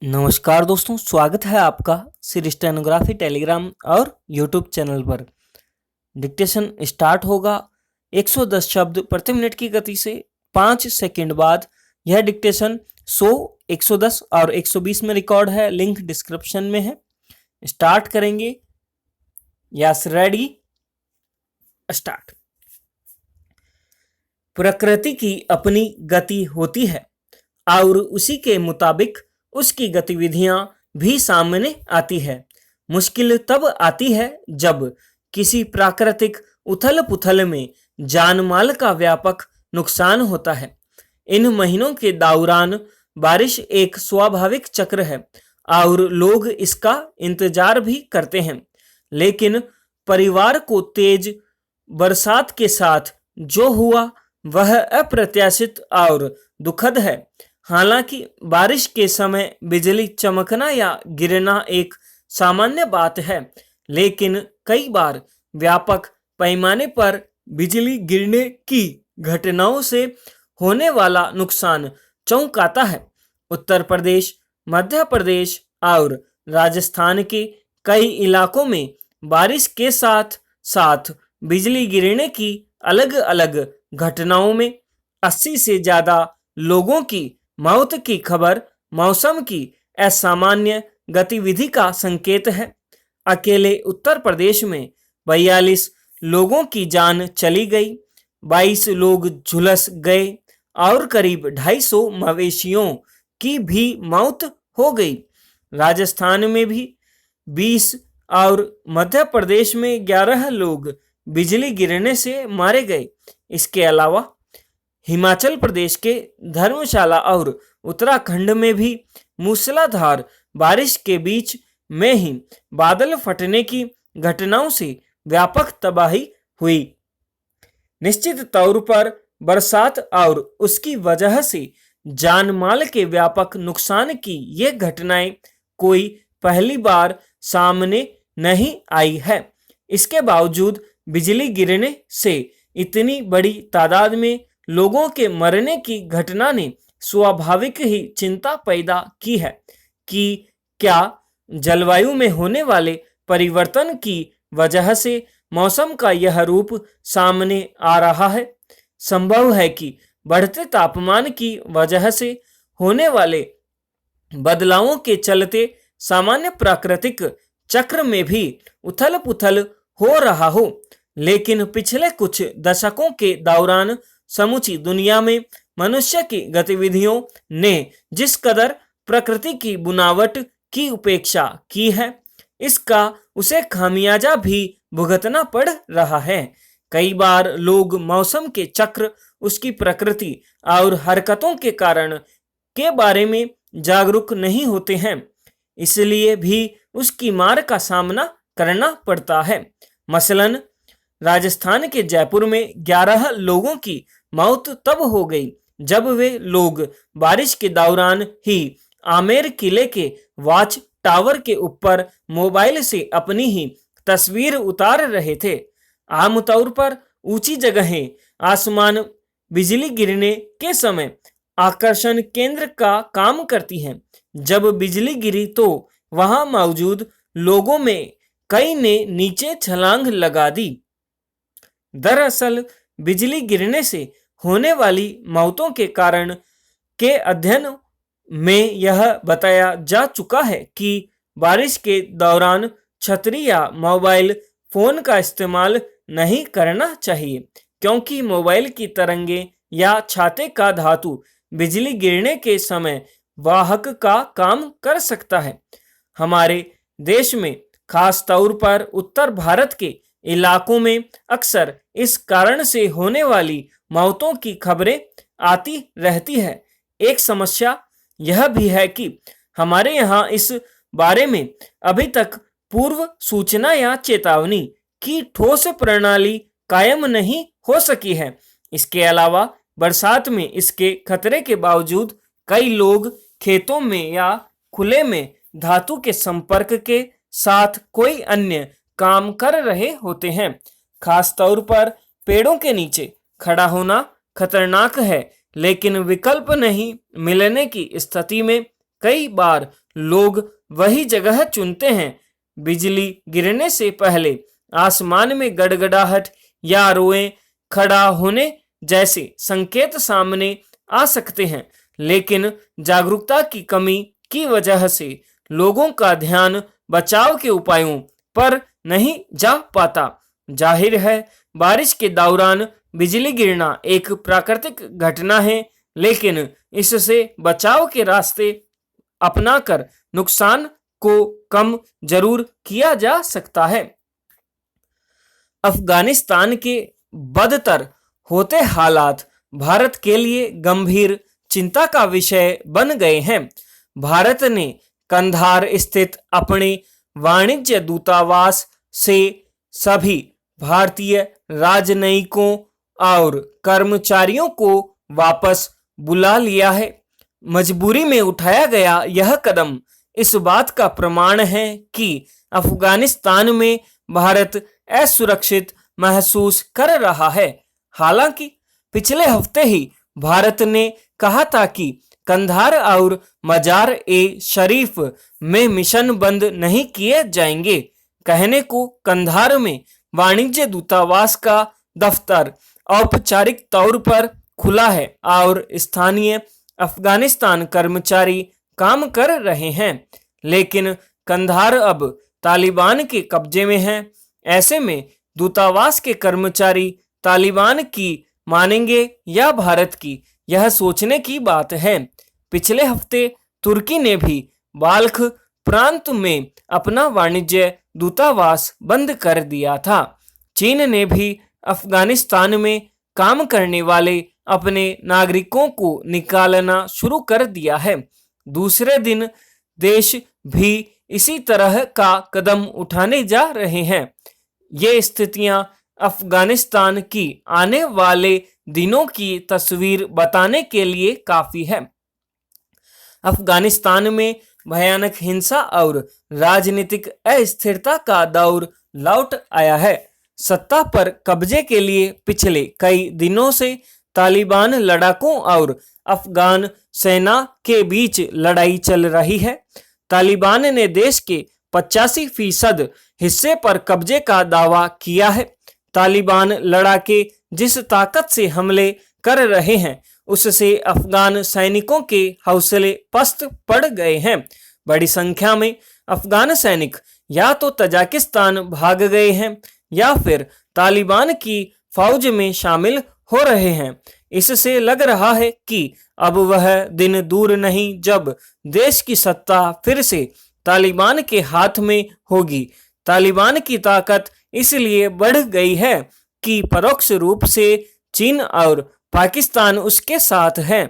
नमस्कार दोस्तों, स्वागत है आपका श्री स्टेनोग्राफी टेलीग्राम और यूट्यूब चैनल पर। डिक्टेशन स्टार्ट होगा 110 शब्द प्रति मिनट की गति से 5 सेकंड बाद। यह डिक्टेशन 100, 110 और 120 में रिकॉर्ड है। लिंक डिस्क्रिप्शन में है। स्टार्ट करेंगे। Yes, ready, start. प्रकृति की अपनी गति होती है और उसी के मुताबिक उसकी गतिविधियां भी सामने आती है। मुश्किल तब आती है जब किसी प्राकृतिक उथल पुथल में जान माल का व्यापक नुकसान होता है। इन महीनों के दौरान बारिश एक स्वाभाविक चक्र है और लोग इसका इंतजार भी करते हैं, लेकिन परिवार को तेज बरसात के साथ जो हुआ वह अप्रत्याशित और दुखद है। हालांकि बारिश के समय बिजली चमकना या गिरना एक सामान्य बात है, लेकिन कई बार व्यापक पैमाने पर बिजली गिरने की घटनाओं से होने वाला नुकसान चौंकाता है। उत्तर प्रदेश, मध्य प्रदेश और राजस्थान के कई इलाकों में बारिश के साथ साथ बिजली गिरने की अलग अलग घटनाओं में 80 से ज्यादा लोगों की मौत की खबर मौसम की असामान्य गतिविधि का संकेत है। अकेले उत्तर प्रदेश में 42 लोगों की जान चली गई, 22 लोग झुलस गए और करीब 250 मवेशियों की भी मौत हो गई। राजस्थान में भी 20 और मध्य प्रदेश में 11 लोग बिजली गिरने से मारे गए। इसके अलावा हिमाचल प्रदेश के धर्मशाला और उत्तराखंड में भी मूसलाधार बारिश के बीच में ही बादल फटने की घटनाओं से व्यापक तबाही हुई। निश्चित तौर पर बरसात और उसकी वजह से जान माल के व्यापक नुकसान की ये घटनाएं कोई पहली बार सामने नहीं आई है। इसके बावजूद बिजली गिरने से इतनी बड़ी तादाद में लोगों के मरने की घटना ने स्वाभाविक ही चिंता पैदा की है कि क्या जलवायु में होने वाले परिवर्तन की वजह से मौसम का यह रूप सामने आ रहा है। संभव है कि बढ़ते तापमान की वजह से होने वाले बदलावों के चलते सामान्य प्राकृतिक चक्र में भी उथल पुथल हो रहा हो, लेकिन पिछले कुछ दशकों के दौरान समूची दुनिया में मनुष्य की गतिविधियों ने जिस कदर प्रकृति की बुनावट की उपेक्षा की है, इसका उसे खामियाजा भी भुगतना पड़ रहा है। कई बार लोग मौसम के चक्र, उसकी प्रकृति और हरकतों के कारण के बारे में जागरूक नहीं होते हैं, इसलिए भी उसकी मार का सामना करना पड़ता है। मसलन राजस्थान के जयपुर में 11 लोगों की मौत तब हो गई जब वे लोग बारिश के दौरान ही आमेर किले के वॉच टावर के ऊपर मोबाइल से अपनी ही तस्वीर उतार रहे थे। आमतौर पर ऊंची जगहें आसमान बिजली गिरने के समय आकर्षण केंद्र का काम करती हैं। जब बिजली गिरी तो वहां मौजूद लोगों में कई ने नीचे छलांग लगा दी। दरअसल बिजली गिरने से होने वाली मौतों के कारण के अध्ययन में यह बताया जा चुका है कि बारिश के दौरान छतरी या मोबाइल फोन का इस्तेमाल नहीं करना चाहिए, क्योंकि मोबाइल की तरंगें या छाते का धातु बिजली गिरने के समय वाहक का काम कर सकता है। हमारे देश में खास तौर पर उत्तर भारत के इलाकों में अक्सर इस कारण से होने वाली मौतों की खबरें आती रहती है। एक समस्या यह भी है कि हमारे यहाँ इस बारे में अभी तक पूर्व सूचना या चेतावनी की ठोस प्रणाली कायम नहीं हो सकी है। इसके अलावा बरसात में इसके खतरे के बावजूद कई लोग खेतों में या खुले में धातु के संपर्क के साथ कोई अन्य काम कर रहे होते हैं। खास तौर पर पेड़ों के नीचे खड़ा होना खतरनाक है, लेकिन विकल्प नहीं मिलने की स्थिति में कई बार लोग वही जगह चुनते हैं। बिजली गिरने से पहले आसमान में गड़गड़ाहट या रोए खड़ा होने जैसे संकेत सामने आ सकते हैं, लेकिन जागरूकता की कमी की वजह से लोगों का ध्यान बचाव के उपायों पर नहीं जा पाता। जाहिर है, बारिश के दौरान बिजली गिरना एक प्राकृतिक घटना है, लेकिन इससे बचाव के रास्ते अपनाकर नुकसान को कम जरूर किया जा सकता है। अफगानिस्तान के बदतर होते हालात भारत के लिए गंभीर चिंता का विषय बन गए हैं। भारत ने कंधार स्थित अपने वाणिज्य दूतावास से सभी भारतीय राजनयिकों और कर्मचारियों को वापस बुला लिया है। मजबूरी में उठाया गया यह कदम इस बात का प्रमाण है कि अफगानिस्तान में भारत असुरक्षित महसूस कर रहा है। हालांकि पिछले हफ्ते ही भारत ने कहा था कि कंधार और मजार ए शरीफ में मिशन बंद नहीं किए जाएंगे। कहने को कंधार में वाणिज्य दूतावास का दफ्तर औपचारिक तौर पर खुला है और स्थानीय अफगानिस्तान कर्मचारी काम कर रहे हैं, लेकिन कंधार अब तालिबान के कब्जे में है। ऐसे में दूतावास के कर्मचारी तालिबान की मानेंगे या भारत की, यह सोचने की बात है। पिछले हफ्ते तुर्की ने भी बाल्ख प्रांत में अपना वाणिज्य दूतावास बंद कर दिया था। चीन ने भी अफगानिस्तान में काम करने वाले अपने नागरिकों को निकालना शुरू कर दिया है। दूसरे दिन देश भी इसी तरह का कदम उठाने जा रहे हैं। ये स्थितियां अफगानिस्तान की आने वाले दिनों की तस्वीर बताने के लिए काफी है। अफगानिस्तान में भयानक हिंसा और राजनीतिक अस्थिरता का दौर लौट आया है। सत्ता पर कब्जे के लिए पिछले कई दिनों से तालिबान लड़ाकों और अफगान सेना के बीच लड़ाई चल रही है। तालिबान ने देश के 85% हिस्से पर कब्जे का दावा किया है। तालिबान लड़ाके जिस ताकत से हमले कर रहे हैं, उससे अफगान सैनिकों के हौसले पस्त पड़ गए हैं। बड़ी संख्या में अफगान सैनिक या तो तजाकिस्तान भाग गए हैं या फिर तालिबान की फौज में शामिल हो रहे हैं। इससे लग रहा है कि अब वह दिन दूर नहीं जब देश की सत्ता फिर से तालिबान के हाथ में होगी। तालिबान की ताकत इसलिए बढ़ गई है कि परोक्ष रूप से चीन और पाकिस्तान उसके साथ हैं।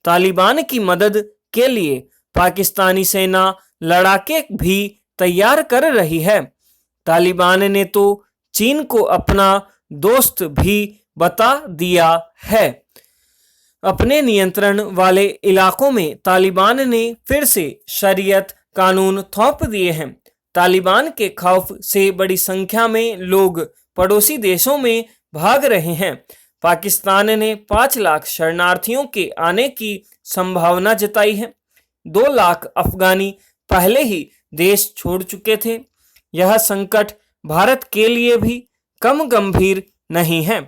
तालिबान की मदद के लिए पाकिस्तानी सेना लड़ाके भी तैयार कर रही है। तालिबान ने तो चीन को अपना दोस्त भी बता दिया है। अपने नियंत्रण वाले इलाकों में तालिबान ने फिर से शरीयत कानून थोप दिए हैं। तालिबान के खौफ से बड़ी संख्या में लोग पड़ोसी देशों में भाग रहे हैं। पाकिस्तान ने 5 लाख शरणार्थियों के आने की संभावना जताई है। 2 लाख अफगानी पहले ही देश छोड़ चुके थे। यह संकट भारत के लिए भी कम गंभीर नहीं है।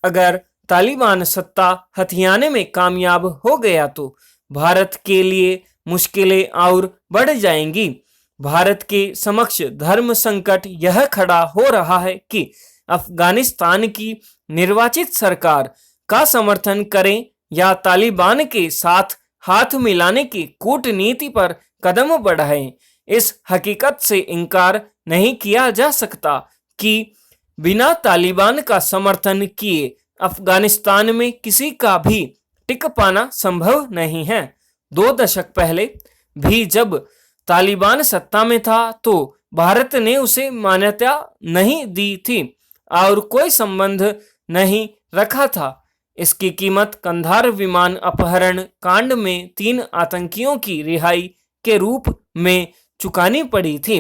अगर तालिबान सत्ता हथियाने में कामयाब हो गया तो भारत के लिए मुश्किलें और बढ़ जाएंगी। भारत के समक्ष धर्म संकट यह खड़ा हो रहा है कि अफगानिस्तान की निर्वाचित सरकार का समर्थन करें या तालिबान के साथ हाथ मिलाने की कूटनीति पर कदम बढ़ाएं। इस हकीकत से इनकार नहीं किया जा सकता कि बिना तालिबान का समर्थन किए अफगानिस्तान में किसी का भी टिक पाना संभव नहीं है। 2 दशक पहले भी जब तालिबान सत्ता में था तो भारत ने उसे मान्यता नहीं दी थी और कोई संबंध नहीं रखा था। इसकी कीमत कंधार विमान अपहरण कांड में 3 आतंकियों की रिहाई के रूप में चुकानी पड़ी थी।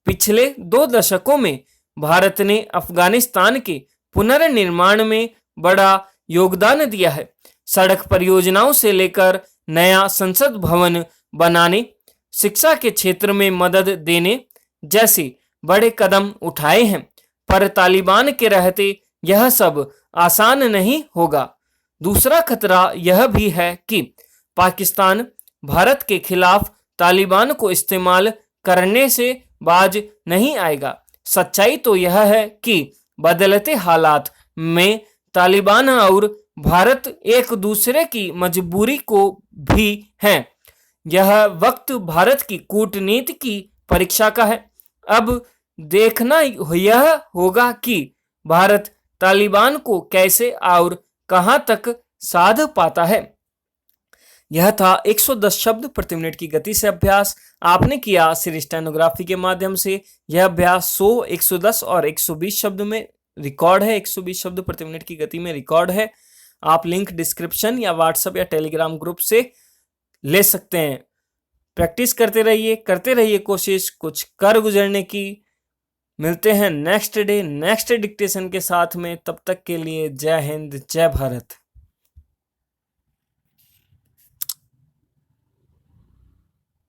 पिछले 2 दशकों में भारत ने अफगानिस्तान के पुनर्निर्माण में बड़ा योगदान दिया है। सड़क परियोजनाओं से लेकर नया संसद भवन बनाने, शिक्षा के क्षेत्र में मदद देने जैसे बड़े कदम उठाए हैं, पर तालिबान के रहते यह सब आसान नहीं होगा। दूसरा खतरा यह भी है कि पाकिस्तान भारत के खिलाफ तालिबान को इस्तेमाल करने से बाज नहीं आएगा। सच्चाई तो यह है कि बदलते हालात में तालिबान और भारत एक दूसरे की मजबूरी को भी हैं। यह वक्त भारत की कूटनीति की परीक्षा का है। अब देखना यह होगा कि भारत तालिबान को कैसे और कहां तक साध पाता है। यह था 110 शब्द प्रति मिनट की गति से अभ्यास। आपने किया सिर्फ स्टेनोग्राफी के माध्यम से। यह अभ्यास 100, 110 और 120 शब्द में रिकॉर्ड है। 120 शब्द प्रति मिनट की गति में रिकॉर्ड है। आप लिंक डिस्क्रिप्शन या व्हाट्सएप या टेलीग्राम ग्रुप से ले सकते हैं। प्रैक्टिस करते रहिए कोशिश कुछ कर गुजरने की। मिलते हैं नेक्स्ट डे नेक्स्ट डिक्टेशन के साथ में। तब तक के लिए जय हिंद, जय भारत।